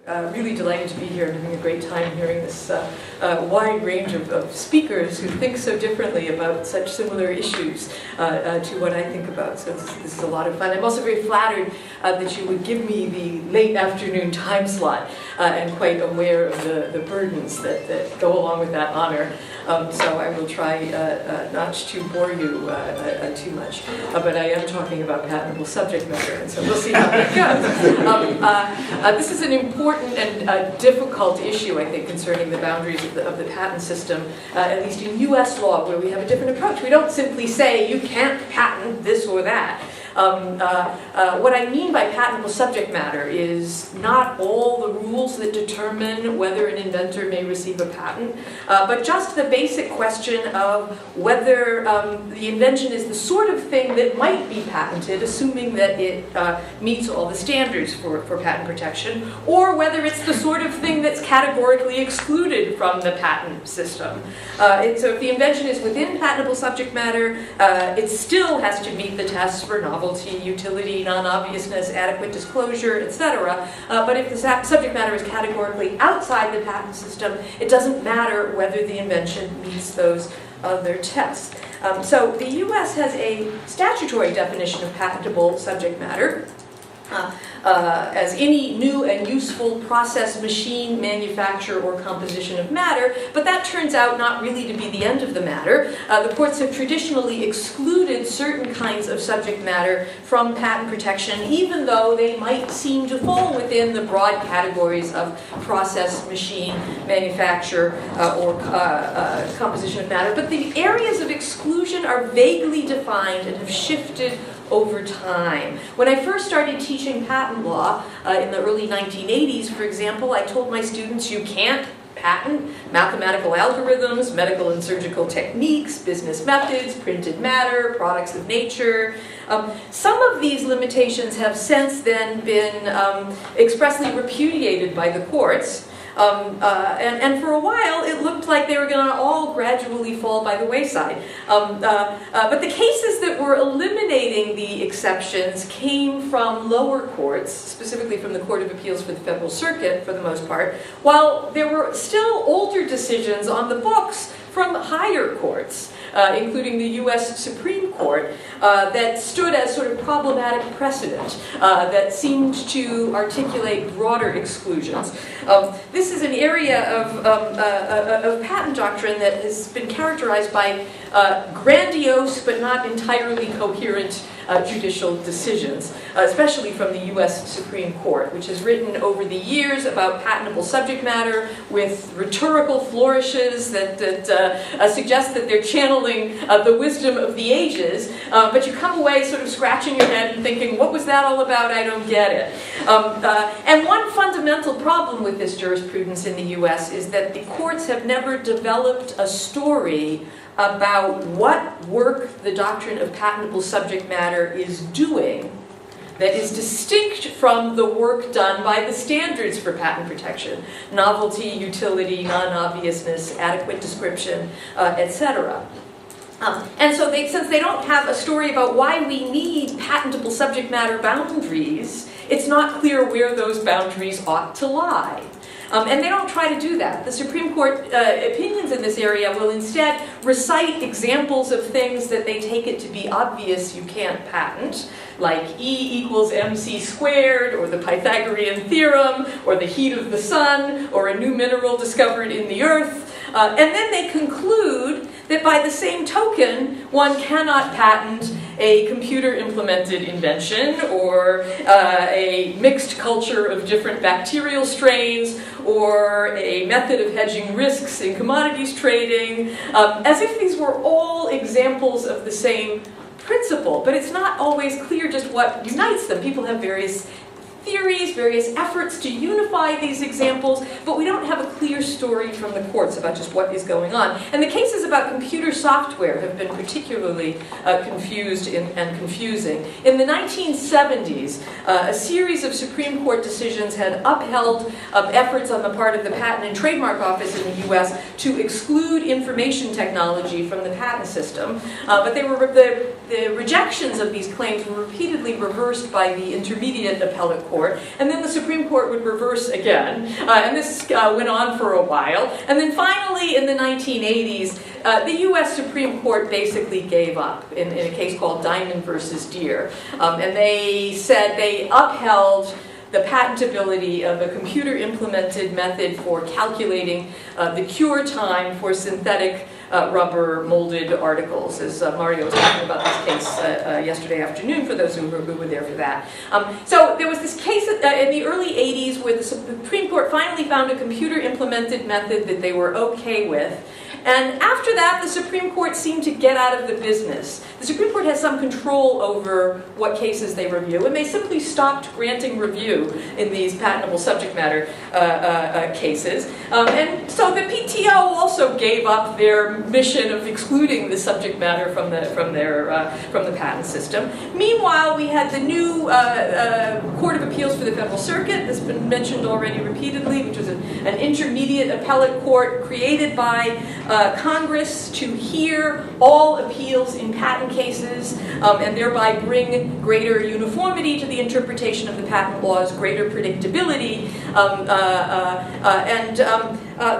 I'm really delighted to be here and having a great time hearing this wide range of speakers who think so differently about such similar issues to what I think about. So this is a lot of fun. I'm also very flattered that you would give me the late afternoon time slot and quite aware of the burdens that go along with that honor. So I will try not to bore you too much. But I am talking about patentable subject matter, and so we'll see how that goes. This is an important and difficult issue, I think, concerning the boundaries of the patent system, at least in US law, where we have a different approach. We don't simply say, you can't patent this or that. What I mean by patentable subject matter is not all the rules that determine whether an inventor may receive a patent, but just the basic question of whether the invention is the sort of thing that might be patented, assuming that it meets all the standards for patent protection, or whether it's the sort of thing that's categorically excluded from the patent system. So if the invention is within patentable subject matter, it still has to meet the tests for novelty, utility, non-obviousness, adequate disclosure, etc. But if the subject matter is categorically outside the patent system, it doesn't matter whether the invention meets those other tests. So the US has a statutory definition of patentable subject matter as any new and useful process, machine, manufacture, or composition of matter, but that turns out not really to be the end of the matter. The courts have traditionally excluded certain kinds of subject matter from patent protection, even though they might seem to fall within the broad categories of process, machine, manufacture, or composition of matter. But the areas of exclusion are vaguely defined and have shifted over time. When I first started teaching patent law in the early 1980s, for example, I told my students you can't patent mathematical algorithms, medical and surgical techniques, business methods, printed matter, products of nature. Some of these limitations have since then been expressly repudiated by the courts. And for a while, it looked like they were going to all gradually fall by the wayside. But the cases that were eliminating the exceptions came from lower courts, specifically from the Court of Appeals for the Federal Circuit, for the most part, while there were still older decisions on the books from higher courts, including the US Supreme Court, that stood as sort of problematic precedent, that seemed to articulate broader exclusions. This is an area of patent doctrine that has been characterized by grandiose but not entirely coherent judicial decisions, especially from the US Supreme Court, which has written over the years about patentable subject matter with rhetorical flourishes that suggest that they're channeling the wisdom of the ages, but you come away sort of scratching your head and thinking, what was that all about? I don't get it. And one fundamental problem with this jurisprudence in the US is that the courts have never developed a story about what work the doctrine of patentable subject matter is doing that is distinct from the work done by the standards for patent protection: novelty, utility, non-obviousness, adequate description, etc. And so since they don't have a story about why we need patentable subject matter boundaries, it's not clear where those boundaries ought to lie. And they don't try to do that. The Supreme Court opinions in this area will instead recite examples of things that they take it to be obvious you can't patent, like E equals mc squared, or the Pythagorean theorem, or the heat of the sun, or a new mineral discovered in the earth. And then they conclude that by the same token, one cannot patent a computer-implemented invention, or a mixed culture of different bacterial strains, or a method of hedging risks in commodities trading, as if these were all examples of the same principle. But it's not always clear just what unites them. People have various theories, various efforts to unify these examples, but we don't have a clear story from the courts about just what is going on. And the cases about computer software have been particularly confused and confusing. In the 1970s, a series of Supreme Court decisions had upheld efforts on the part of the Patent and Trademark Office in the US to exclude information technology from the patent system, but the rejections of these claims were repeatedly reversed by the intermediate appellate Court, and then the Supreme Court would reverse again, and this went on for a while, and then finally in the 1980s, the U.S. Supreme Court basically gave up in a case called Diamond versus Deere, and they said they upheld the patentability of a computer-implemented method for calculating the cure time for synthetic rubber molded articles, as Mario was talking about this case yesterday afternoon, for those who were there for that. So there was this case in the early 80s where the Supreme Court finally found a computer-implemented method that they were okay with. And after that, the Supreme Court seemed to get out of the business. The Supreme Court has some control over what cases they review, and they simply stopped granting review in these patentable subject matter cases. And so the PTO also gave up their mission of excluding the subject matter from the patent system. Meanwhile, we had the new Court of Appeals for the Federal Circuit, that's been mentioned already repeatedly, which was an intermediate appellate court created by Congress to hear all appeals in patent cases and thereby bring greater uniformity to the interpretation of the patent laws, greater predictability.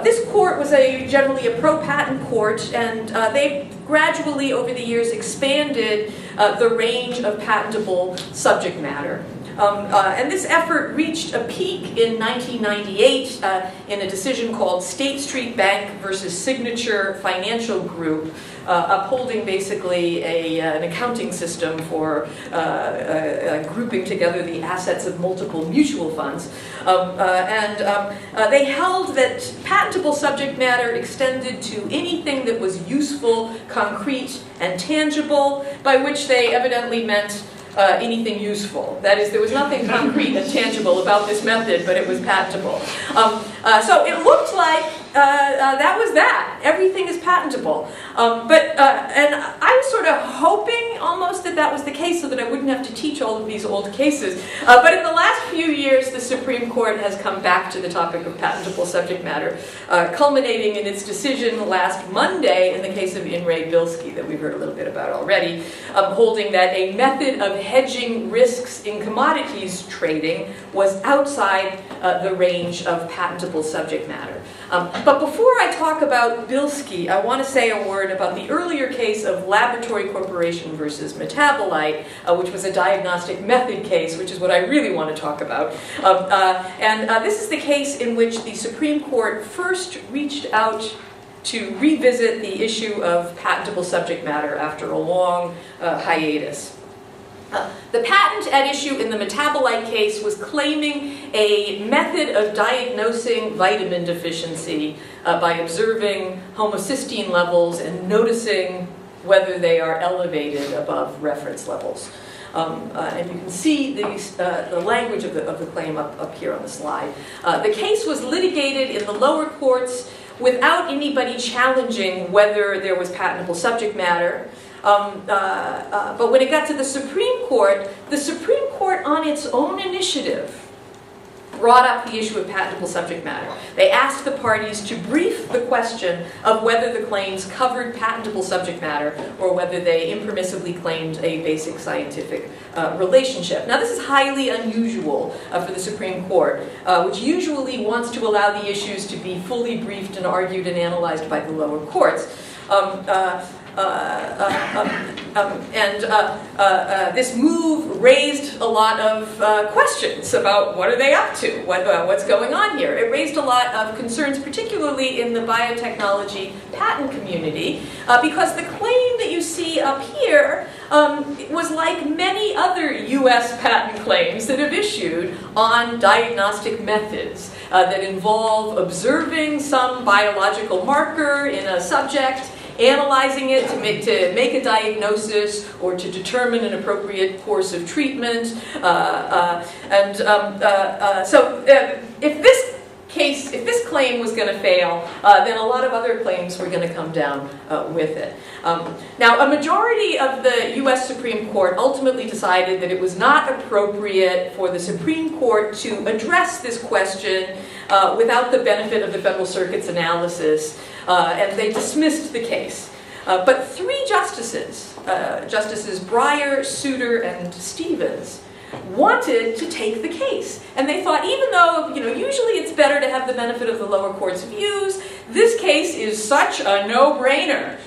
This court was generally a pro-patent court, and they gradually over the years expanded the range of patentable subject matter. And this effort reached a peak in 1998 in a decision called State Street Bank versus Signature Financial Group, upholding basically an accounting system for grouping together the assets of multiple mutual funds. They held that patentable subject matter extended to anything that was useful, concrete, and tangible, by which they evidently meant anything useful. That is, there was nothing concrete and tangible about this method, but it was patentable. So it looked like that was that. Everything is patentable. And I was sort of hoping almost that that was the case so that I wouldn't have to teach all of these old cases. But in the last few years, the Supreme Court has come back to the topic of patentable subject matter, culminating in its decision last Monday in the case of In re Bilski that we've heard a little bit about already, holding that a method of hedging risks in commodities trading was outside the range of patentable subject matter. But before I talk about Bilski, I want to say a word about the earlier case of Laboratory Corporation versus Metabolite, which was a diagnostic method case, which is what I really want to talk about. This is the case in which the Supreme Court first reached out to revisit the issue of patentable subject matter after a long hiatus. The patent at issue in the metabolite case was claiming a method of diagnosing vitamin deficiency by observing homocysteine levels and noticing whether they are elevated above reference levels. And you can see the language of the claim up here on the slide. The case was litigated in the lower courts without anybody challenging whether there was patentable subject matter. But when it got to the Supreme Court on its own initiative brought up the issue of patentable subject matter. They asked the parties to brief the question of whether the claims covered patentable subject matter or whether they impermissibly claimed a basic scientific relationship. Now, this is highly unusual for the Supreme Court, which usually wants to allow the issues to be fully briefed and argued and analyzed by the lower courts. This move raised a lot of questions about what are they up to, what's going on here. It raised a lot of concerns, particularly in the biotechnology patent community, because the claim that you see up here was like many other U.S. patent claims that have issued on diagnostic methods that involve observing some biological marker in a subject, analyzing it to make a diagnosis or to determine an appropriate course of treatment. So if this claim was going to fail, then a lot of other claims were going to come down with it. Now, a majority of the U.S. Supreme Court ultimately decided that it was not appropriate for the Supreme Court to address this question without the benefit of the Federal Circuit's analysis, and they dismissed the case. But three justices, Justices Breyer, Souter, and Stevens, wanted to take the case. And they thought, even though, usually it's better to have the benefit of the lower court's views, this case is such a no-brainer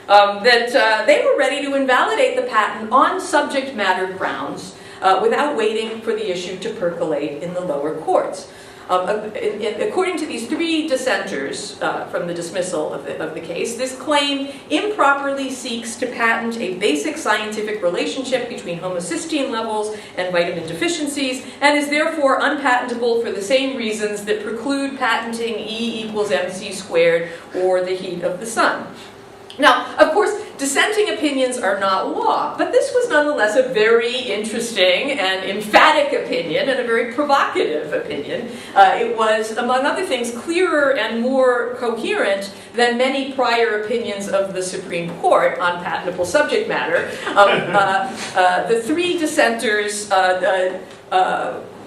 that they were ready to invalidate the patent on subject matter grounds without waiting for the issue to percolate in the lower courts. According to these three dissenters from the dismissal of the case, this claim improperly seeks to patent a basic scientific relationship between homocysteine levels and vitamin deficiencies, and is therefore unpatentable for the same reasons that preclude patenting E equals mc squared or the heat of the sun. Now, of course, dissenting opinions are not law, but this was nonetheless a very interesting and emphatic opinion, and a very provocative opinion. It was, among other things, clearer and more coherent than many prior opinions of the Supreme Court on patentable subject matter. The three dissenters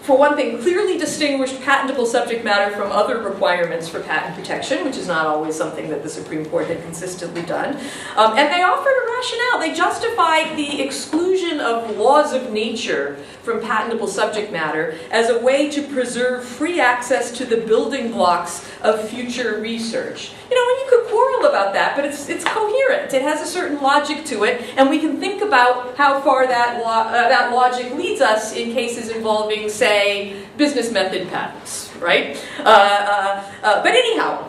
for one thing, clearly distinguished patentable subject matter from other requirements for patent protection, which is not always something that the Supreme Court had consistently done. And they offered a rationale. They justified the exclusion of laws of nature from patentable subject matter as a way to preserve free access to the building blocks of future research. And you could quarrel about that, but it's coherent. It has a certain logic to it, and we can think about how far that logic leads us in cases involving, say, business method patents, right? But anyhow,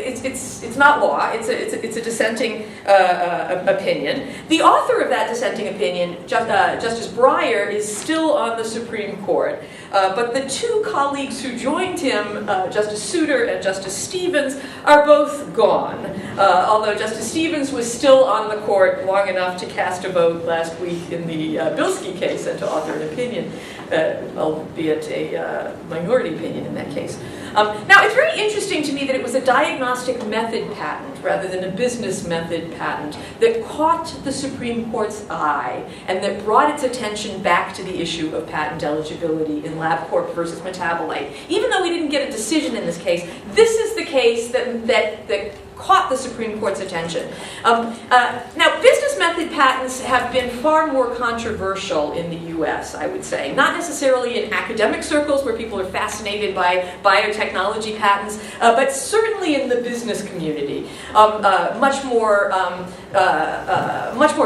it's not law. It's a dissenting opinion. The author of that dissenting opinion, Justice Breyer, is still on the Supreme Court. But the two colleagues who joined him, Justice Souter and Justice Stevens, are both gone. Although Justice Stevens was still on the court long enough to cast a vote last week in the Bilski case and to author an opinion, albeit a minority opinion in that case. Now, it's very interesting to me that it was a diagnostic method patent rather than a business method patent that caught the Supreme Court's eye and that brought its attention back to the issue of patent eligibility in LabCorp versus Metabolite. Even though we didn't get a decision in this case, this is the case that caught the Supreme Court's attention. Now, business method patents have been far more controversial in the US, I would say. Not necessarily in academic circles where people are fascinated by biotechnology patents, but certainly in the business community. Much more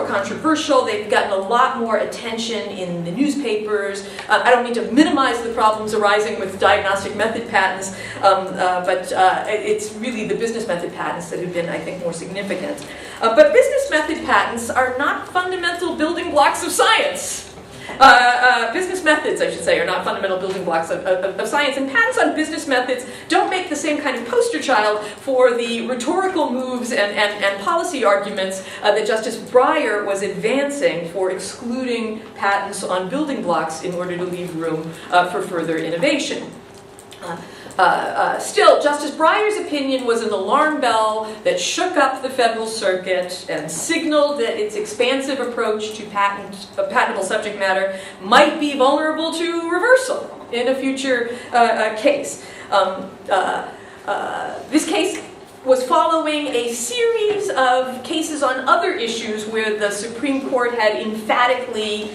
controversial. They've gotten a lot more attention in the newspapers. I don't mean to minimize the problems arising with diagnostic method patents, but it's really the business method patents that have been, I think, more significant. But business method patents are not fundamental building blocks of science. Business methods, I should say, are not fundamental building blocks of science, and patents on business methods don't make the same kind of poster child for the rhetorical moves and policy arguments that Justice Breyer was advancing for excluding patents on building blocks in order to leave room for further innovation. Still, Justice Breyer's opinion was an alarm bell that shook up the Federal Circuit and signaled that its expansive approach to patentable subject matter might be vulnerable to reversal in a future case. This case was following a series of cases on other issues where the Supreme Court had emphatically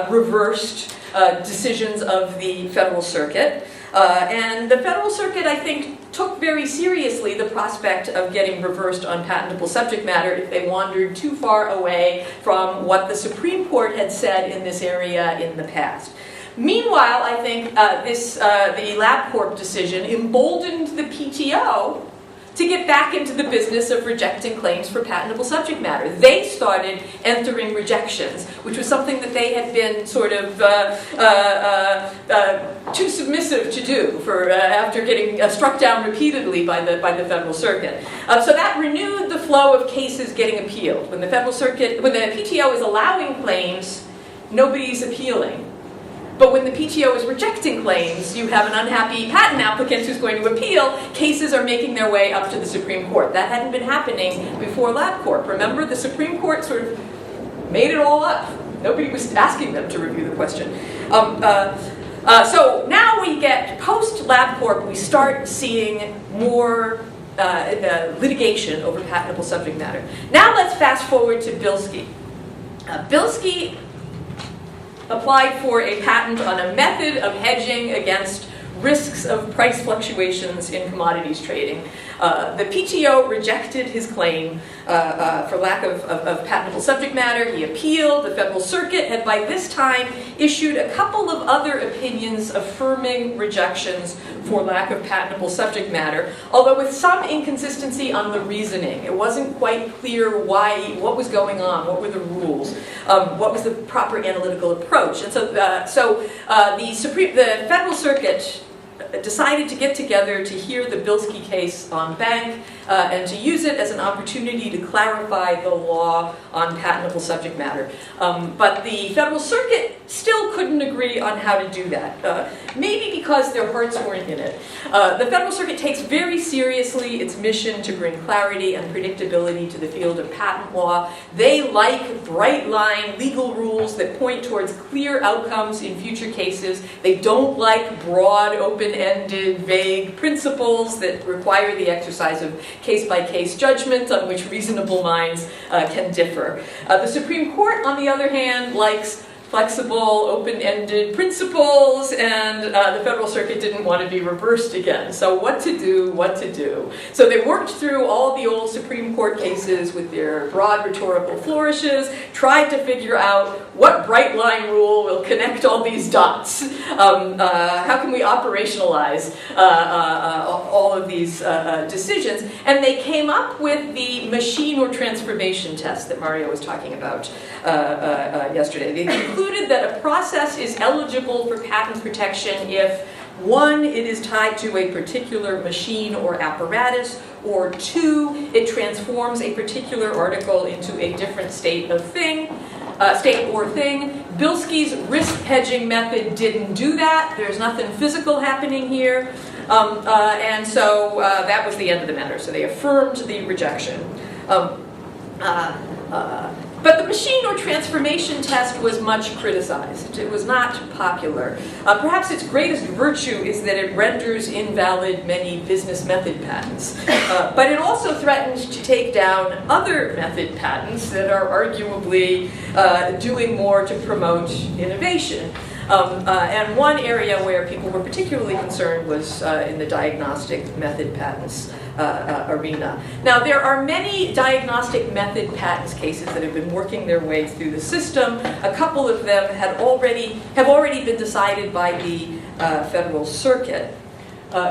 reversed decisions of the Federal Circuit. And the Federal Circuit, I think, took very seriously the prospect of getting reversed on patentable subject matter if they wandered too far away from what the Supreme Court had said in this area in the past. Meanwhile, I think the LabCorp decision emboldened the PTO to get back into the business of rejecting claims for patentable subject matter. They started entering rejections, which was something that they had been sort of too submissive to do after getting struck down repeatedly by the Federal Circuit. So that renewed the flow of cases getting appealed. When the PTO is allowing claims, nobody's appealing. But when the PTO is rejecting claims, you have an unhappy patent applicant who's going to appeal. Cases are making their way up to the Supreme Court. That hadn't been happening before LabCorp. Remember, the Supreme Court sort of made it all up. Nobody was asking them to review the question. So now we get, post-LabCorp, we start seeing more litigation over patentable subject matter. Now let's fast forward to Bilski. Bilski applied for a patent on a method of hedging against risks of price fluctuations in commodities trading. The PTO rejected his claim for lack of patentable subject matter. He appealed. The Federal Circuit had by this time issued a couple of other opinions affirming rejections for lack of patentable subject matter, although with some inconsistency on the reasoning. It wasn't quite clear what was going on, what were the rules, what was the proper analytical approach. And so, the Federal Circuit decided to get together to hear the Bilski case en banc and to use it as an opportunity to clarify the law on patentable subject matter. But the Federal Circuit still couldn't agree on how to do that, maybe because their hearts weren't in it. The Federal Circuit takes very seriously its mission to bring clarity and predictability to the field of patent law. They like bright-line legal rules that point towards clear outcomes in future cases. They don't like broad, open-ended, vague principles that require the exercise of case-by-case judgment on which reasonable minds can differ. The Supreme Court, on the other hand, likes flexible, open-ended principles, and the Federal Circuit didn't want to be reversed again. So what to do? So they worked through all the old Supreme Court cases with their broad rhetorical flourishes, tried to figure out what bright line rule will connect all these dots. How can we operationalize all of these decisions? And they came up with the machine or transformation test that Mario was talking about yesterday. They concluded that a process is eligible for patent protection if, 1, it is tied to a particular machine or apparatus, or 2, it transforms a particular article into a different state or thing. Bilski's risk hedging method didn't do that. There's nothing physical happening here. And so that was the end of the matter. So they affirmed the rejection. But the machine or transformation test was much criticized. It was not popular. Perhaps its greatest virtue is that it renders invalid many business method patents. But it also threatens to take down other method patents that are arguably doing more to promote innovation. And one area where people were particularly concerned was in the diagnostic method patents arena. Now, there are many diagnostic method patents cases that have been working their way through the system. A couple of them have already been decided by the Federal Circuit.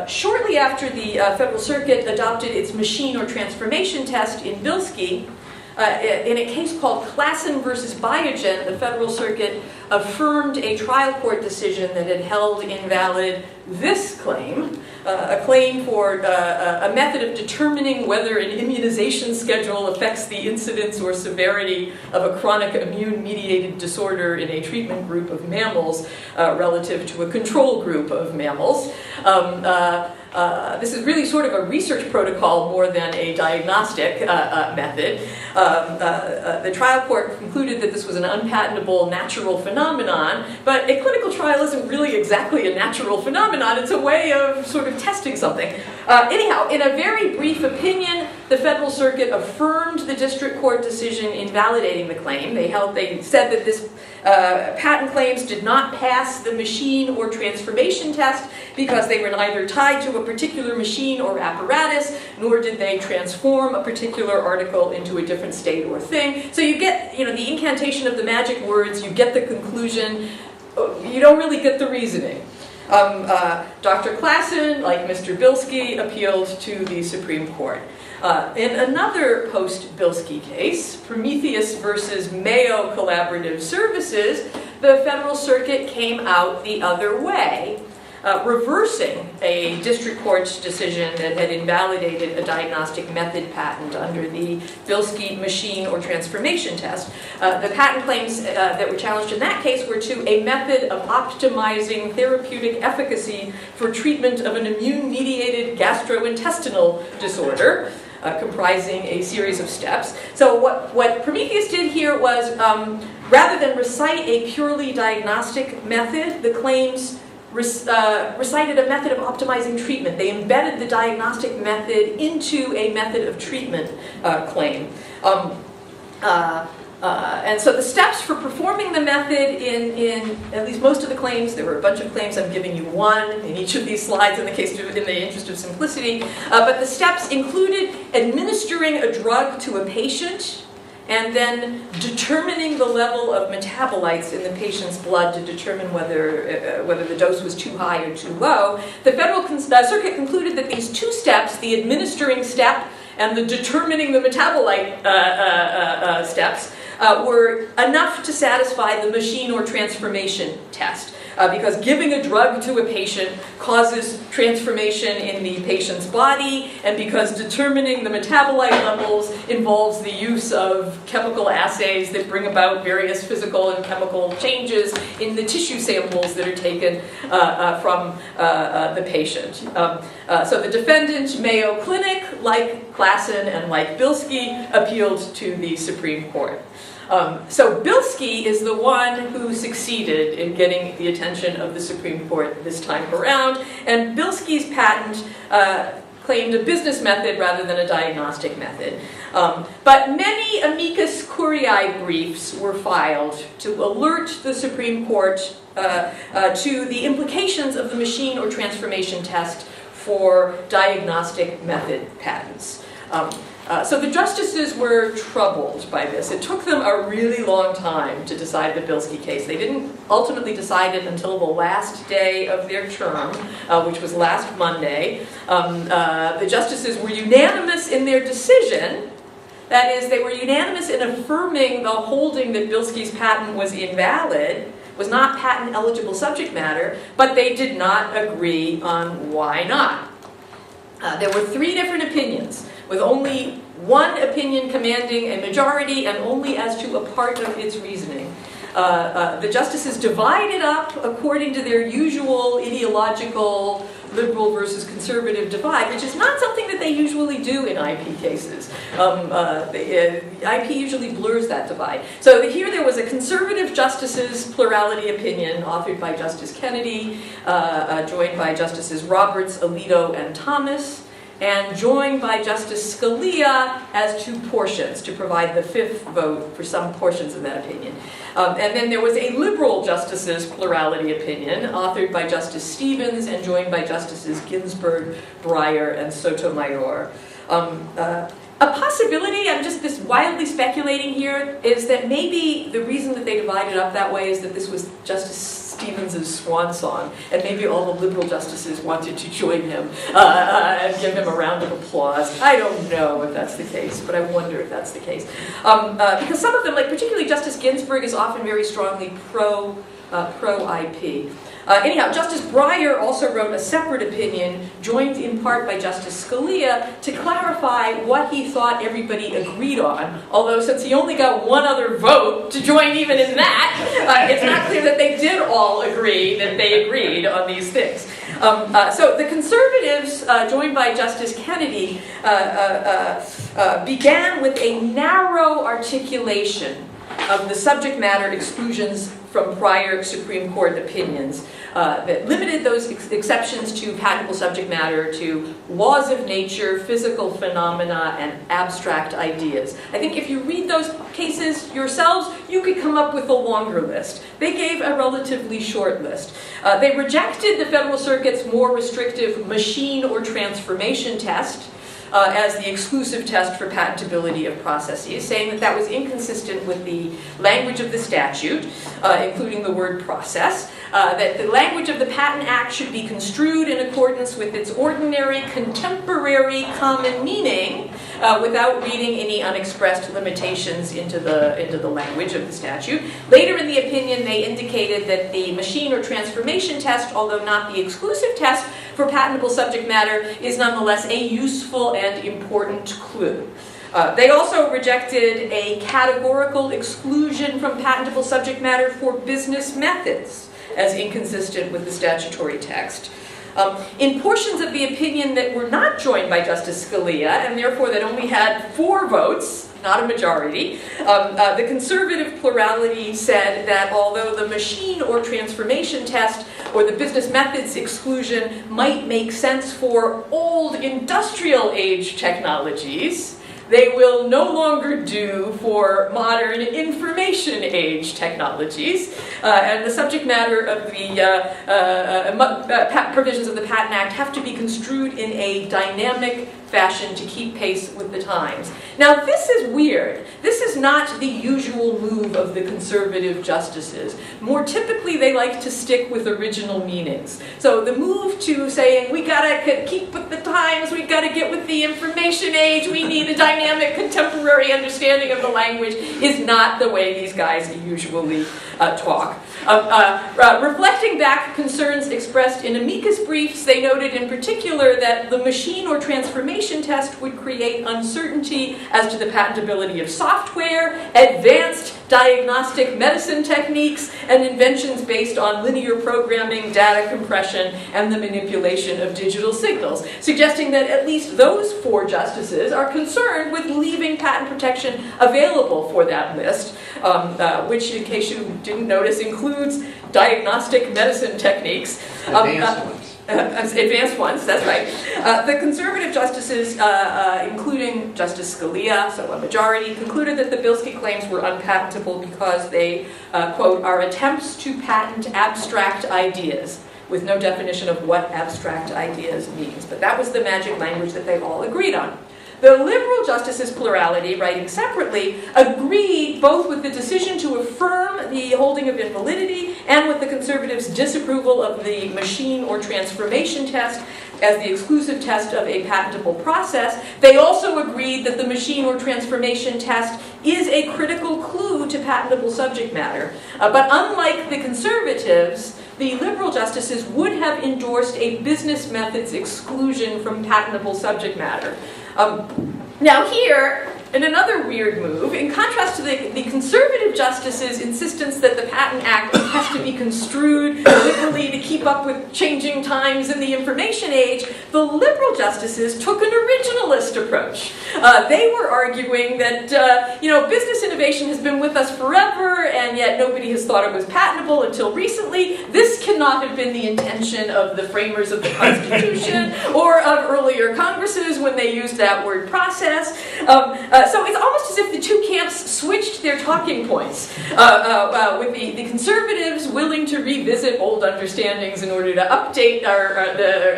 Shortly after the Federal Circuit adopted its machine or transformation test in Bilski, in a case called Klassen versus Biogen, the Federal Circuit affirmed a trial court decision that had held invalid this claim, a claim for a method of determining whether an immunization schedule affects the incidence or severity of a chronic immune-mediated disorder in a treatment group of mammals relative to a control group of mammals. This is really sort of a research protocol more than a diagnostic method. The trial court concluded that this was an unpatentable natural phenomenon, but a clinical trial isn't really exactly a natural phenomenon. It's a way of sort of testing something. Anyhow, in a very brief opinion, the Federal Circuit affirmed the district court decision invalidating the claim. They said that this patent claims did not pass the machine or transformation test because they were neither tied to a particular machine or apparatus, nor did they transform a particular article into a different state or thing. So you get, the incantation of the magic words, you get the conclusion, you don't really get the reasoning. Dr. Klassen, like Mr. Bilski, appealed to the Supreme Court. In another post-Bilski case, Prometheus versus Mayo Collaborative Services, the Federal Circuit came out the other way, reversing a district court's decision that had invalidated a diagnostic method patent under the Bilski machine or transformation test. The patent claims that were challenged in that case were to a method of optimizing therapeutic efficacy for treatment of an immune-mediated gastrointestinal disorder, comprising a series of steps. So what Prometheus did here was, rather than recite a purely diagnostic method, the claims recited a method of optimizing treatment. They embedded the diagnostic method into a method of treatment claim. And so the steps for performing the method in at least most of the claims, there were a bunch of claims, I'm giving you one in each of these slides in the interest of simplicity, but the steps included administering a drug to a patient and then determining the level of metabolites in the patient's blood to determine whether the dose was too high or too low. The Federal Circuit concluded that these two steps, the administering step and the determining the metabolite steps, were enough to satisfy the machine or transformation test. Because giving a drug to a patient causes transformation in the patient's body, and because determining the metabolite levels involves the use of chemical assays that bring about various physical and chemical changes in the tissue samples that are taken from the patient. So the defendant, Mayo Clinic, like Klassen and like Bilski, appealed to the Supreme Court. So Bilski is the one who succeeded in getting the attention of the Supreme Court this time around, and Bilski's patent claimed a business method rather than a diagnostic method. But many amicus curiae briefs were filed to alert the Supreme Court to the implications of the machine or transformation test for diagnostic method patents. So the justices were troubled by this. It took them a really long time to decide the Bilski case. They didn't ultimately decide it until the last day of their term, which was last Monday. The justices were unanimous in their decision. That is, they were unanimous in affirming the holding that Bilski's patent was invalid, was not patent eligible subject matter, but they did not agree on why not. There were three different opinions, with only one opinion commanding a majority and only as to a part of its reasoning. The justices divided up according to their usual ideological liberal versus conservative divide, which is not something that they usually do in IP cases. IP usually blurs that divide. So here there was a conservative justices plurality opinion authored by Justice Kennedy, joined by Justices Roberts, Alito, and Thomas, and joined by Justice Scalia as to portions, to provide the fifth vote for some portions of that opinion. And then there was a liberal justices plurality opinion, authored by Justice Stevens and joined by Justices Ginsburg, Breyer, and Sotomayor. A possibility, I'm just wildly speculating here, is that maybe the reason that they divided up that way is that this was Justice Stevens' swan song, and maybe all the liberal justices wanted to join him and give him a round of applause. I don't know if that's the case, but I wonder if that's the case. Because some of them, like particularly Justice Ginsburg, is often very strongly pro-IP. Anyhow, Justice Breyer also wrote a separate opinion, joined in part by Justice Scalia, to clarify what he thought everybody agreed on. Although, since he only got one other vote to join even in that, it's not clear that they did all agree that they agreed on these things. So the conservatives, joined by Justice Kennedy, began with a narrow articulation of the subject matter exclusions from prior Supreme Court opinions that limited those exceptions to patentable subject matter to laws of nature, physical phenomena, and abstract ideas. I think if you read those cases yourselves, you could come up with a longer list. They gave a relatively short list. They rejected the Federal Circuit's more restrictive machine or transformation test as the exclusive test for patentability of processes, saying that that was inconsistent with the language of the statute, including the word process, that the language of the Patent Act should be construed in accordance with its ordinary contemporary common meaning without reading any unexpressed limitations into the language of the statute. Later in the opinion, they indicated that the machine or transformation test, although not the exclusive test for patentable subject matter, is nonetheless a useful and important clue. They also rejected a categorical exclusion from patentable subject matter for business methods as inconsistent with the statutory text. In portions of the opinion that were not joined by Justice Scalia, and therefore that only had 4 votes, not a majority, the conservative plurality said that although the machine or transformation test or the business methods exclusion might make sense for old industrial age technologies, they will no longer do for modern information age technologies. And the subject matter of the provisions of the Patent Act have to be construed in a dynamic fashion to keep pace with the times. Now, this is weird. This is not the usual move of the conservative justices. More typically, they like to stick with original meanings. So the move to saying, we gotta keep with the times, we gotta get with the information age, we need a dynamic contemporary understanding of the language, is not the way these guys usually talk. Reflecting back concerns expressed in amicus briefs, they noted in particular that the machine or transformation test would create uncertainty as to the patentability of software, advanced diagnostic medicine techniques, and inventions based on linear programming, data compression, and the manipulation of digital signals, suggesting that at least those 4 justices are concerned with leaving patent protection available for that list, which, in case you didn't notice, includes diagnostic medicine techniques. Advanced ones, that's right. The conservative justices, including Justice Scalia, so a majority, concluded that the Bilski claims were unpatentable because they, quote, are attempts to patent abstract ideas, with no definition of what abstract ideas means. But that was the magic language that they all agreed on. The liberal justices' plurality, writing separately, agreed both with the decision to affirm the holding of invalidity and with the conservatives' disapproval of the machine or transformation test as the exclusive test of a patentable process. They also agreed that the machine or transformation test is a critical clue to patentable subject matter. But unlike the conservatives, the liberal justices would have endorsed a business methods exclusion from patentable subject matter. Now here, in another weird move, in contrast to the conservative justices' insistence that the Patent Act has to be construed liberally to keep up with changing times in the information age, the liberal justices took an originalist approach. They were arguing that, business innovation has been with us forever, and yet nobody has thought it was patentable until recently. This cannot have been the intention of the framers of the Constitution or of earlier Congresses when they used that word process. So it's almost as if the two camps switched their talking points, with the conservatives willing to revisit old understandings in order to update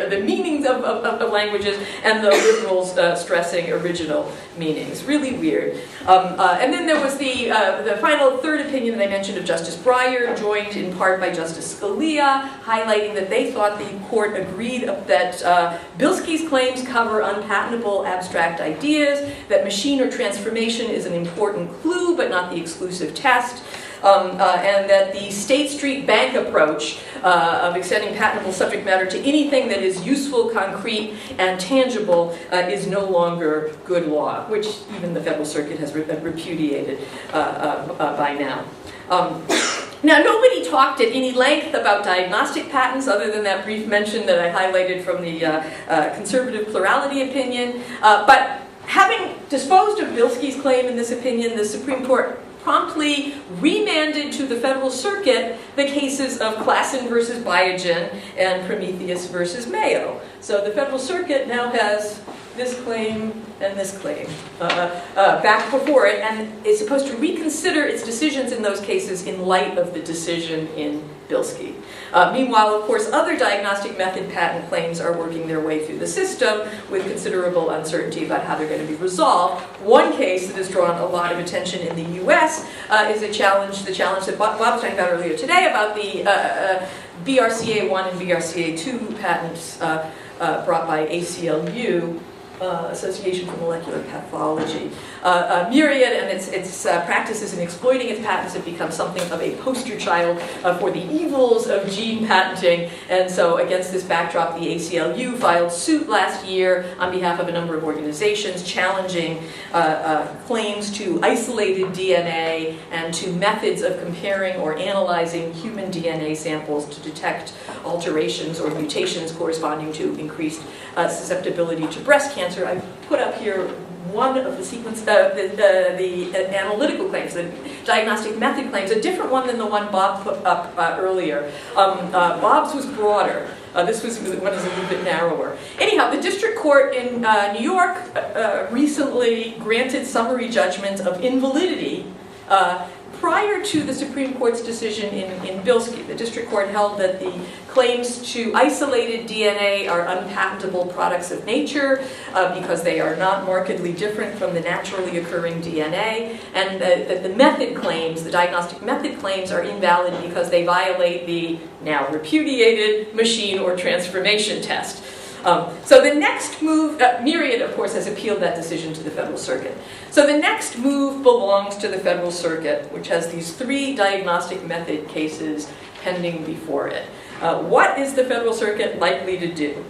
the meanings of languages, and the liberals stressing original meanings. Really weird. And then there was the final third opinion that I mentioned of Justice Breyer, joined in part by Justice Scalia, highlighting that they thought the court agreed that Bilski's claims cover unpatentable abstract ideas, that machine or transformation is an important clue but not the exclusive test, and that the State Street Bank approach of extending patentable subject matter to anything that is useful, concrete, and tangible is no longer good law, which even the Federal Circuit has repudiated by now. Now, nobody talked at any length about diagnostic patents other than that brief mention that I highlighted from the conservative plurality opinion, but having disposed of Bilski's claim in this opinion, the Supreme Court promptly remanded to the Federal Circuit the cases of Klassen versus Biogen and Prometheus versus Mayo. So the Federal Circuit now has this claim and this claim back before it, and is supposed to reconsider its decisions in those cases in light of the decision in Bilski. Meanwhile, of course, other diagnostic method patent claims are working their way through the system with considerable uncertainty about how they're going to be resolved. One case that has drawn a lot of attention in the US is the challenge that Bob was talking about earlier today about the BRCA1 and BRCA2 patents brought by ACLU, Association for Molecular Pathology. Myriad and its practices in exploiting its patents have become something of a poster child for the evils of gene patenting, and so against this backdrop, the ACLU filed suit last year on behalf of a number of organizations challenging claims to isolated DNA and to methods of comparing or analyzing human DNA samples to detect alterations or mutations corresponding to increased susceptibility to breast cancer. I put up here one of the sequence, the analytical claims, the diagnostic method claims, a different one than the one Bob put up earlier. Bob's was broader. This one is a little bit narrower. Anyhow, the district court in New York recently granted summary judgment of invalidity prior to the Supreme Court's decision in Bilski. The district court held that the claims to isolated DNA are unpatentable products of nature because they are not markedly different from the naturally occurring DNA, and that the method claims, the diagnostic method claims, are invalid because they violate the now repudiated machine or transformation test. So the next move, Myriad, of course, has appealed that decision to the Federal Circuit. So the next move belongs to the Federal Circuit, which has these 3 diagnostic method cases pending before it. What is the Federal Circuit likely to do?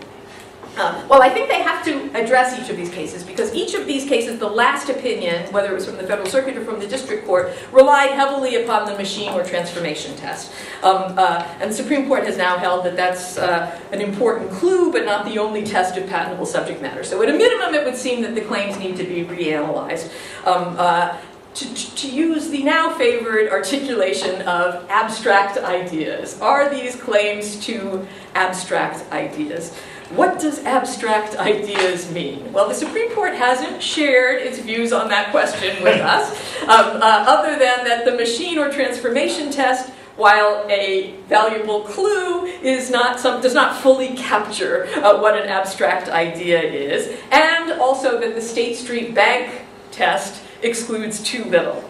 Well, I think they have to address each of these cases, because each of these cases, the last opinion, whether it was from the Federal Circuit or from the District Court, relied heavily upon the machine or transformation test. And the Supreme Court has now held that that's an important clue, but not the only test of patentable subject matter. So at a minimum, it would seem that the claims need to be reanalyzed. To use the now favored articulation of abstract ideas. Are these claims to abstract ideas? What does abstract ideas mean? Well, the Supreme Court hasn't shared its views on that question with us, other than that the machine or transformation test, while a valuable clue, does not fully capture what an abstract idea is, and also that the State Street Bank test excludes too little.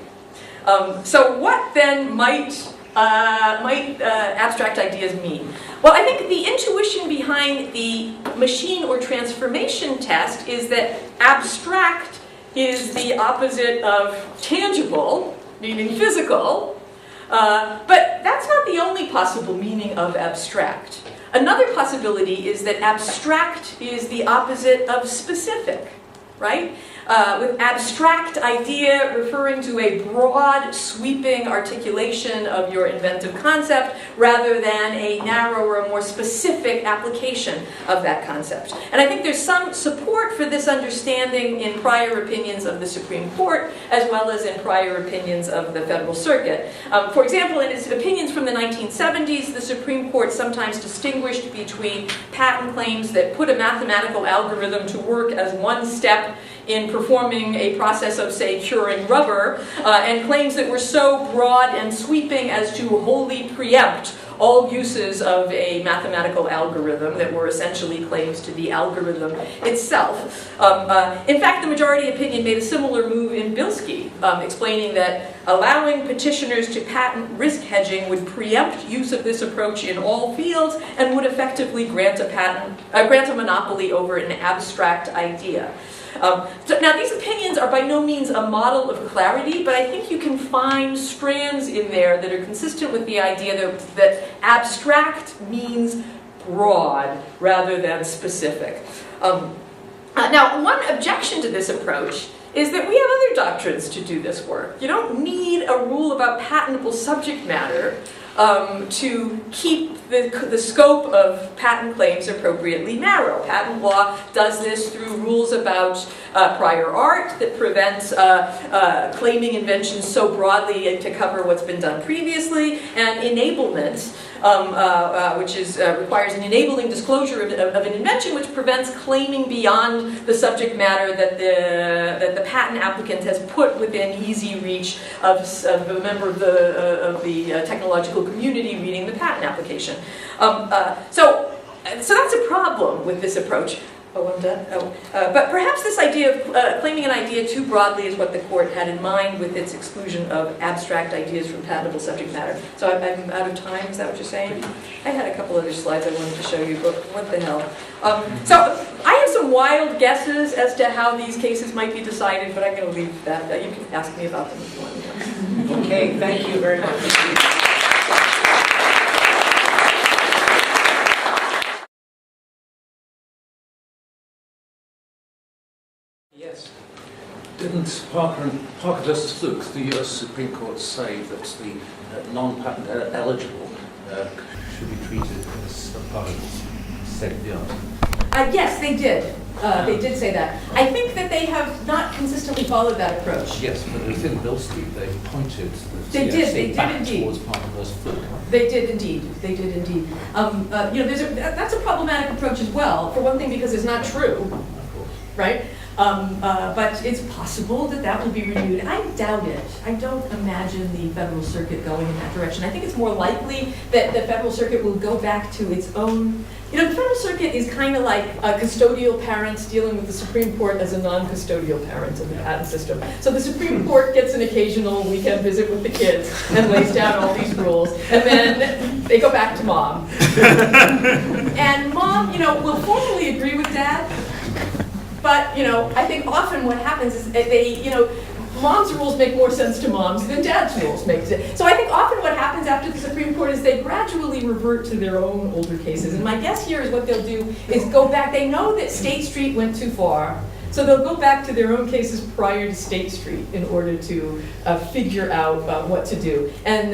So what then might abstract ideas mean? Well, I think the intuition behind the machine or transformation test is that abstract is the opposite of tangible, meaning physical, but that's not the only possible meaning of abstract. Another possibility is that abstract is the opposite of specific, right? With abstract idea referring to a broad, sweeping articulation of your inventive concept rather than a narrower, more specific application of that concept. And I think there's some support for this understanding in prior opinions of the Supreme Court as well as in prior opinions of the Federal Circuit. For example, in its opinions from the 1970s, the Supreme Court sometimes distinguished between patent claims that put a mathematical algorithm to work as one step in performing a process of, say, curing rubber, and claims that were so broad and sweeping as to wholly preempt all uses of a mathematical algorithm that were essentially claims to the algorithm itself. In fact, the majority opinion made a similar move in Bilski, explaining that allowing petitioners to patent risk hedging would preempt use of this approach in all fields and would effectively grant a monopoly over an abstract idea. So now these opinions are by no means a model of clarity, but I think you can find strands in there that are consistent with the idea that abstract means broad rather than specific. Now, one objection to this approach is that we have other doctrines to do this work. You don't need a rule about patentable subject matter to keep the scope of patent claims appropriately narrow. Patent law does this through rules about prior art that prevents claiming inventions so broadly to cover what's been done previously, and enablement, which requires an enabling disclosure of an invention, which prevents claiming beyond the subject matter that the patent applicant has put within easy reach of a member of the technological community reading the patent application. So that's a problem with this approach. Oh, I'm done? Oh. But perhaps this idea of claiming an idea too broadly is what the court had in mind with its exclusion of abstract ideas from patentable subject matter. So I'm out of time, is that what you're saying? I had a couple other slides I wanted to show you, but what the hell. So I have some wild guesses as to how these cases might be decided, but I'm going to leave that. You can ask me about them if you want. Okay, thank you very much. Yes. Didn't Parker versus Fluke, the US Supreme Court, say that the non-patent eligible should be treated as a part of state of the art? Yes, they did. They did say that. I think that they have not consistently followed that approach. Yes, but within Bilski, they pointed the They CFC did back indeed. towards Parkhurst Foote. They did indeed. They did indeed. That's a problematic approach as well. For one thing, because it's not true, right? But it's possible that that will be renewed. I doubt it. I don't imagine the Federal Circuit going in that direction. I think it's more likely that the Federal Circuit will go back to its own. The Federal Circuit is kind of like custodial parents dealing with the Supreme Court as a non-custodial parent of the patent system. So the Supreme Court gets an occasional weekend visit with the kids and lays down all these rules, and then they go back to mom. And mom, will formally agree with dad. But, I think often what happens is mom's rules make more sense to moms than dad's rules make sense. So I think often what happens after the Supreme Court is they gradually revert to their own older cases. And my guess here is what they'll do is go back. They know that State Street went too far, so they'll go back to their own cases prior to State Street in order to figure out what to do. And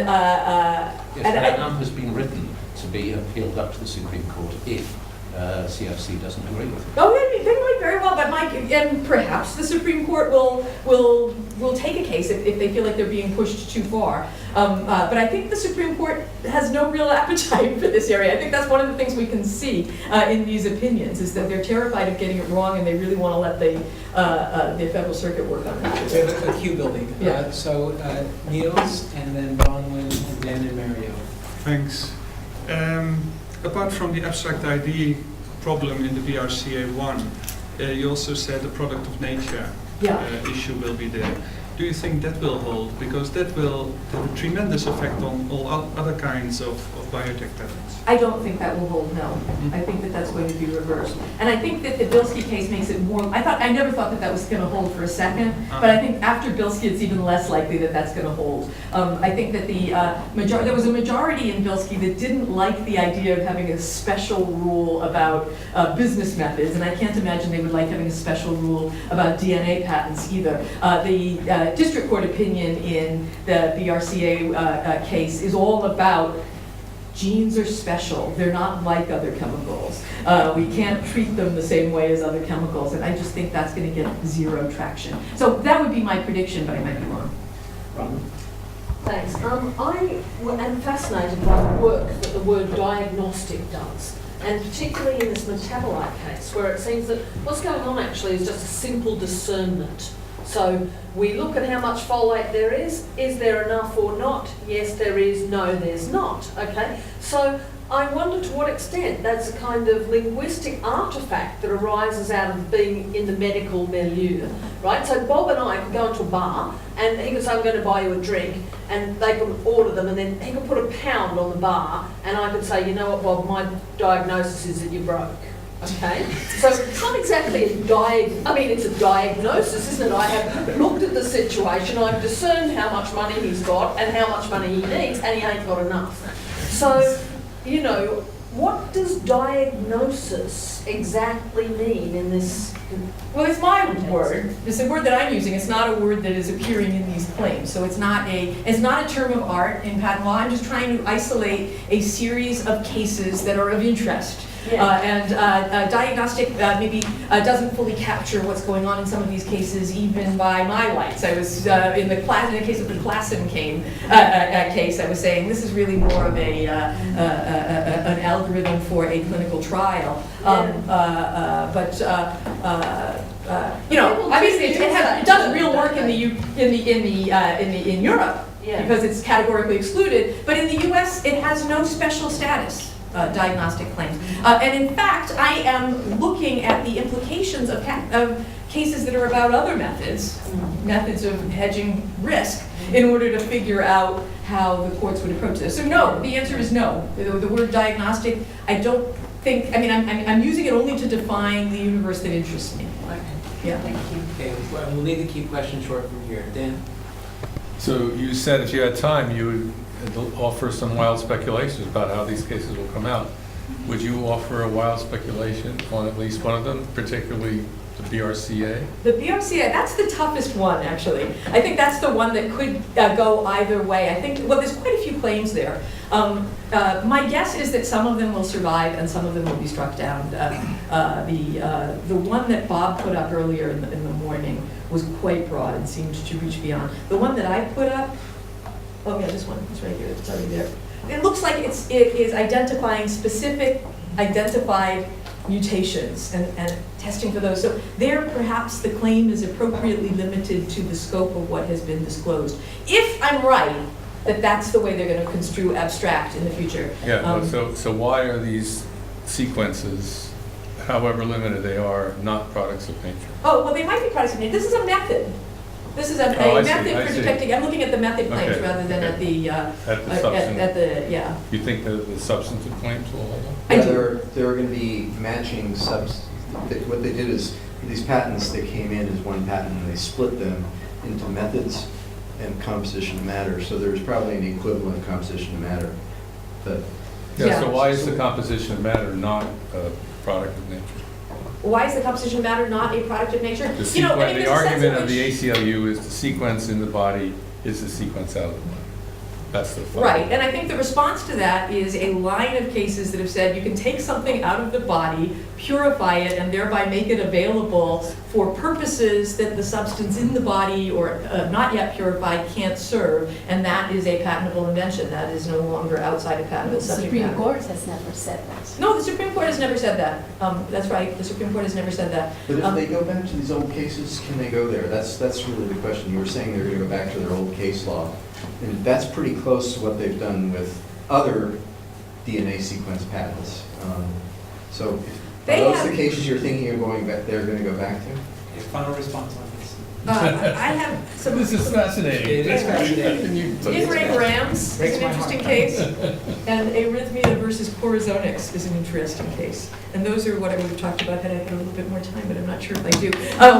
Vietnam has been written to be appealed up to the Supreme Court if CFC doesn't agree with it. Oh, they might very well, but and perhaps the Supreme Court will take a case if they feel like they're being pushed too far. But I think the Supreme Court has no real appetite for this area. I think that's one of the things we can see in these opinions is that they're terrified of getting it wrong, and they really want to let the Federal Circuit work on that. We have a queue building. Yeah. So Niels, and then Bronwyn, and Dan and Mario. Thanks. Apart from the abstract ID problem in the BRCA1, you also said the product of nature issue will be there. Do you think that will hold? Because that will have a tremendous effect on all other kinds of biotech patents. I don't think that will hold, no. I think that that's going to be reversed. And I think that the Bilski case makes it more, I never thought that was going to hold for a second, but I think after Bilski it's even less likely that that's going to hold. I think that there was a majority in Bilski that didn't like the idea of having a special rule about business methods, and I can't imagine they would like having a special rule about DNA patents either. The district court opinion in the BRCA case is all about genes are special. They're not like other chemicals. We can't treat them the same way as other chemicals, and I just think that's going to get zero traction. So that would be my prediction, but I might be wrong. Thanks. I am fascinated by the work that the word diagnostic does, and particularly in this metabolite case, where it seems that what's going on actually is just a simple discernment. So we look at how much folate there is there enough or not? Yes, there is, no, there's not, okay? So I wonder to what extent that's a kind of linguistic artifact that arises out of being in the medical milieu, right? So Bob and I could go into a bar and he could say, I'm going to buy you a drink, and they could order them, and then he could put a pound on the bar, and I could say, you know what, Bob, my diagnosis is that you're broke. Okay, so it's not exactly it's a diagnosis, isn't it? I have looked at the situation, I've discerned how much money he's got and how much money he needs, and he ain't got enough. So, what does diagnosis exactly mean in this? Well, it's my word. It's a word that I'm using. It's not a word that is appearing in these claims. So it's not a term of art in patent law. I'm just trying to isolate a series of cases that are of interest. Yeah. Diagnostic maybe doesn't fully capture what's going on in some of these cases, even by my lights. I was in the case of the Klassen case. I was saying this is really more of an algorithm for a clinical trial. Obviously it does real work in Europe because it's categorically excluded. But in the U.S., it has no special status. Diagnostic claims. And in fact, I am looking at the implications of cases that are about other methods of hedging risk, in order to figure out how the courts would approach this. So no, the answer is no. The word diagnostic, I don't think, I'm using it only to define the universe that interests me. Okay. Yeah. Thank you. Okay, well, we'll need to keep questions short from here. Dan? So you said if you had time, you would offer some wild speculations about how these cases will come out. Would you offer a wild speculation on at least one of them, particularly The BRCA? The BRCA, that's the toughest one, actually. I think that's the one that could go either way. I think, well, there's quite a few claims there. My guess is that some of them will survive and some of them will be struck down. The one that Bob put up earlier in the morning was quite broad and seemed to reach beyond. The one that I put up, oh yeah, this one, it's right here, it's already there. It looks like it is identifying specific identified mutations and testing for those. So there, perhaps the claim is appropriately limited to the scope of what has been disclosed. If I'm right, that that's the way they're going to construe abstract in the future. Yeah, so why are these sequences, however limited they are, not products of nature? Oh, well, they might be products of nature. This is a method. This is a method for detecting. I'm looking at the method claims rather than at the yeah. You think that the substantive claims will hold up? Yeah, there are going to be matching what they did is, these patents that came in as one patent, and they split them into methods and composition of matter. So there's probably an equivalent composition of matter. But yeah, so why is the composition of matter not a product of nature? Why is the composition of matter not a product of nature? The argument of the ACLU is the sequence in the body is the sequence out of the body. That's the fun. Right, and I think the response to that is a line of cases that have said you can take something out of the body, purify it, and thereby make it available for purposes that the substance in the body or not yet purified can't serve, and that is a patentable invention. That is no longer outside of patentable subject matter. The Supreme Court has never said that. No, the Supreme Court has never said that. That's right, the Supreme Court has never said that. But if they go back to these old cases, can they go there? That's really the question. You were saying they were going to go back to their old case law. And that's pretty close to what they've done with other DNA sequence patents. So are those the cases you're thinking of going back, they're going to go back to? Your final response on this? I have some. This is fascinating. It is fascinating. Ingrams is an interesting case, and arrhythmia versus corazonix is an interesting case. And those are what I would have talked about had I had a little bit more time, but I'm not sure if I do.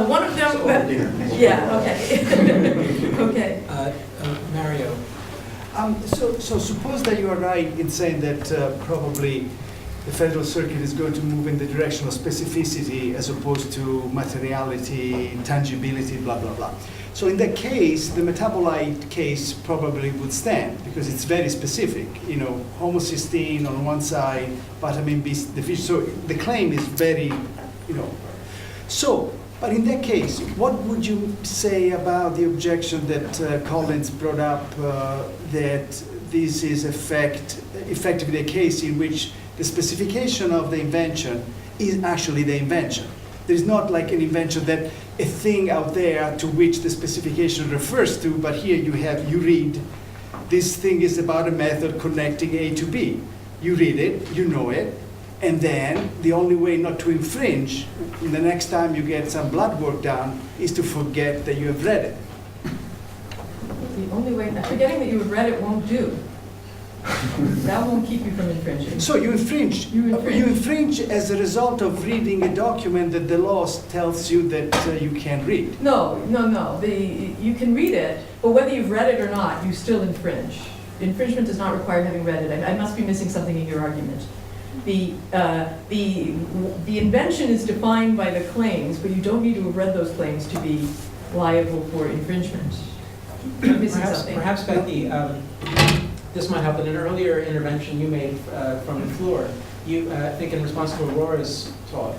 One of them, yeah, okay. Okay. Mario. So suppose that you are right in saying that probably the Federal Circuit is going to move in the direction of specificity as opposed to materiality, tangibility, blah, blah, blah. So in that case, the metabolite case probably would stand because it's very specific. You know, homocysteine on one side, vitamin B deficiency. So the claim is very, you know. So, but in that case, what would you say about the objection that Collins brought up that this is effectively a case in which the specification of the invention is actually the invention? There's not like an invention that a thing out there to which the specification refers to, but here you read, this thing is about a method connecting A to B. You read it, you know it, and then the only way not to infringe, the next time you get some blood work done, is to forget that you have read it. The only way, forgetting that you have read it won't do. That won't keep you from infringing. So you infringe. You infringe as a result of reading a document that the law tells you that you can't read. No. You can read it, but whether you've read it or not, you still infringe. Infringement does not require having read it. I must be missing something in your argument. The invention is defined by the claims, but you don't need to have read those claims to be liable for infringement. I'm missing something. Perhaps, Becky, this might help. In an earlier intervention you made from the floor, you, I think in response to Aurora's talk,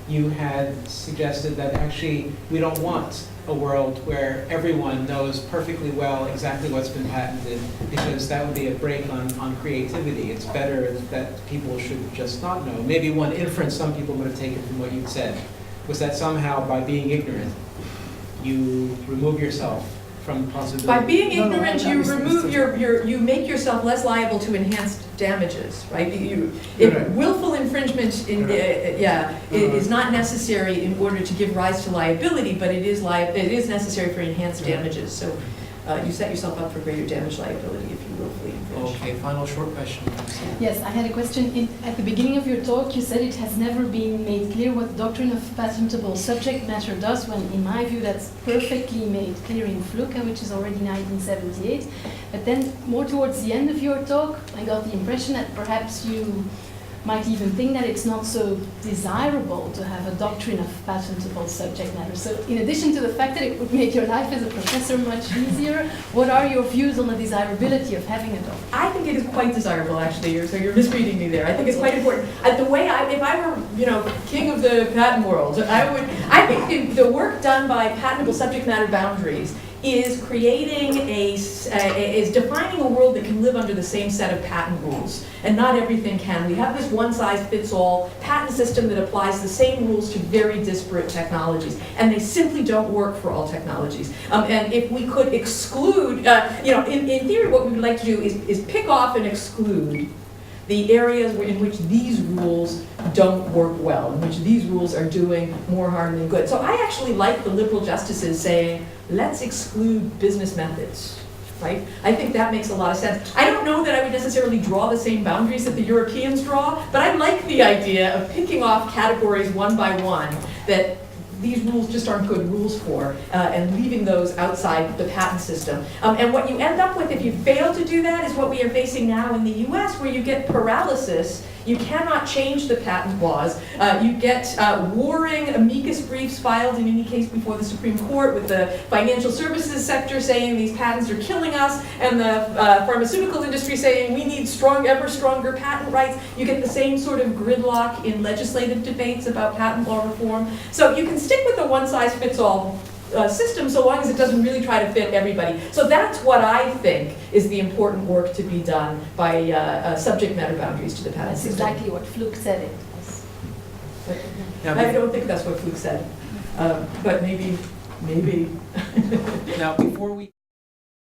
you had suggested that actually we don't want a world where everyone knows perfectly well exactly what's been patented, because that would be a break on creativity. It's better that people should just not know. Maybe one inference some people would have taken from what you'd said was that somehow by being ignorant, you remove yourself from the possibility. By being ignorant, you remove you make yourself less liable to enhanced damages, right? Willful infringement is not necessary in order to give rise to liability, but it is necessary for enhanced damages. So you set yourself up for greater damage liability if you willfully infringe. Okay, final short question. Yes, I had a question. At the beginning of your talk, you said it has never been made clear what the doctrine of patentable subject matter does, when in my view that's perfectly made clear in Fluke, which is already 1978. But then more towards the end of your talk, I got the impression that perhaps you might even think that it's not so desirable to have a doctrine of patentable subject matter. So in addition to the fact that it would make your life as a professor much easier, what are your views on the desirability of having a doctrine? I think it is quite desirable, actually. So you're misreading me there. I think it's quite important. The way if I were, king of the patent world, I think the work done by patentable subject matter boundaries is creating is defining a world that can live under the same set of patent rules. And not everything can. We have this one-size-fits-all patent system that applies the same rules to very disparate technologies. And they simply don't work for all technologies. And if we could exclude, in theory what we would like to do is pick off and exclude the areas in which these rules don't work well, in which these rules are doing more harm than good. So I actually like the liberal justices saying, let's exclude business methods, right? I think that makes a lot of sense. I don't know that I would necessarily draw the same boundaries that the Europeans draw, but I like the idea of picking off categories one by one that these rules just aren't good rules for, and leaving those outside the patent system. And what you end up with if you fail to do that is what we are facing now in the US, where you get paralysis. You cannot change the patent laws. You get warring amicus briefs filed in any case before the Supreme Court with the financial services sector saying these patents are killing us, and the pharmaceutical industry saying we need ever stronger patent rights. You get the same sort of gridlock in legislative debates about patent law reform. So you can stick with the one-size-fits-all system so long as it doesn't really try to fit everybody. So that's what I think is the important work to be done by subject matter boundaries to the patent That's system. exactly what Fluke said it was. But I don't think that's what Fluke said, but maybe. Now, before we